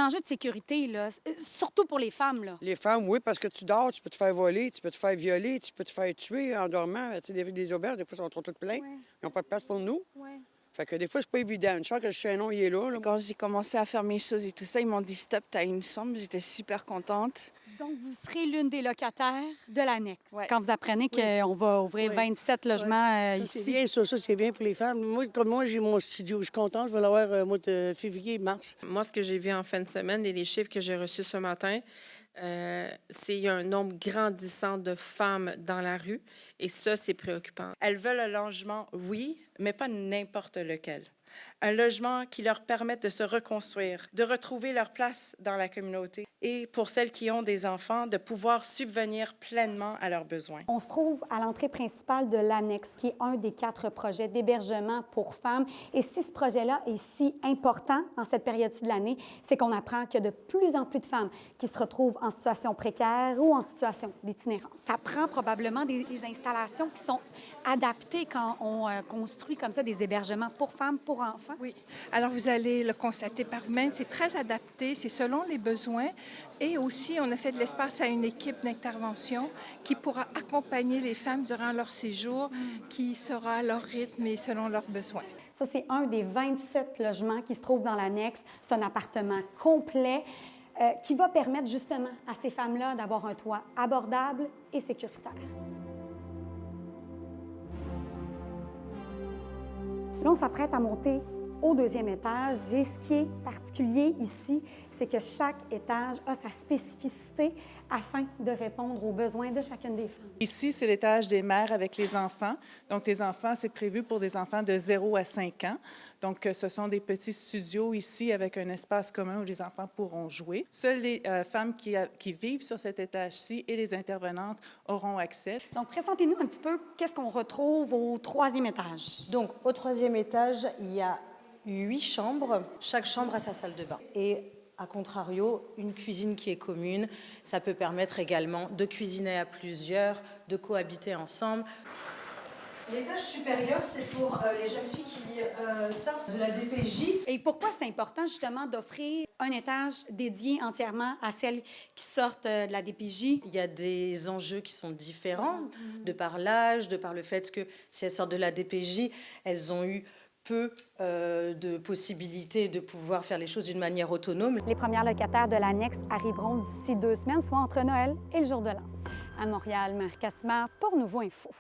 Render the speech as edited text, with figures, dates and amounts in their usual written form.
enjeu de sécurité, là, surtout pour les femmes, là. Les femmes, oui, parce que tu dors, tu peux te faire voler, tu peux te faire violer, tu peux te faire tuer en dormant. Tu sais, des auberges, des fois, sont trop toutes pleins. Ouais. Ils n'ont pas de place pour nous. Ouais. Fait que des fois, c'est pas évident. Une fois que le chaînon, il est là. Quand j'ai commencé à faire mes choses et tout ça, ils m'ont dit stop, t'as une chambre. J'étais super contente. Donc, vous serez l'une des locataires de l'annexe Ouais. quand vous apprenez qu'on va ouvrir Oui. 27 logements Ça, c'est ici. bien, ça, c'est bien pour les femmes. Moi, comme moi, j'ai mon studio. Je suis contente. Je vais l'avoir au mois de février, mars. Moi, ce que j'ai vu en fin de semaine et les chiffres que j'ai reçus ce matin, c'est qu'il y a un nombre grandissant de femmes dans la rue et ça, c'est préoccupant. Elles veulent un logement, oui, mais pas n'importe lequel. Un logement qui leur permette de se reconstruire, de retrouver leur place dans la communauté et pour celles qui ont des enfants, de pouvoir subvenir pleinement à leurs besoins. On se trouve à l'entrée principale de l'annexe, qui est un des 4 projets d'hébergement pour femmes. Et si ce projet-là est si important en cette période-ci de l'année, c'est qu'on apprend qu'il y a de plus en plus de femmes qui se retrouvent en situation précaire ou en situation d'itinérance. Ça prend probablement des installations qui sont adaptées quand on construit comme ça des hébergements pour femmes, pour enfants. Oui. Alors, vous allez le constater par vous-même, c'est très adapté, c'est selon les besoins. Et aussi, on a fait de l'espace à une équipe d'intervention qui pourra accompagner les femmes durant leur séjour, qui sera à leur rythme et selon leurs besoins. Ça, c'est un des 27 logements qui se trouvent dans l'annexe. C'est un appartement complet qui va permettre justement à ces femmes-là d'avoir un toit abordable et sécuritaire. Là, on s'apprête à monter au 2e étage. Et ce qui est particulier ici, c'est que chaque étage a sa spécificité afin de répondre aux besoins de chacune des femmes. Ici, c'est l'étage des mères avec les enfants. Donc, les enfants, c'est prévu pour des enfants de 0 à 5 ans. Donc, ce sont des petits studios ici avec un espace commun où les enfants pourront jouer. Seules les femmes qui vivent sur cet étage-ci et les intervenantes auront accès. Donc, présentez-nous un petit peu qu'est-ce qu'on retrouve au 3e étage. Donc, au 3e étage, il y a 8 chambres. Chaque chambre a sa salle de bain. Et à contrario, une cuisine qui est commune, ça peut permettre également de cuisiner à plusieurs, de cohabiter ensemble. L'étage supérieur, c'est pour les jeunes filles qui sortent de la DPJ. Et pourquoi c'est important, justement, d'offrir un étage dédié entièrement à celles qui sortent de la DPJ? Il y a des enjeux qui sont différents, de par l'âge, de par le fait que si elles sortent de la DPJ, elles ont eu peu de possibilités de pouvoir faire les choses d'une manière autonome. Les premières locataires de l'annexe arriveront d'ici 2 semaines, soit entre Noël et le jour de l'an. À Montréal, Marie Cassimard pour Nouveau Info.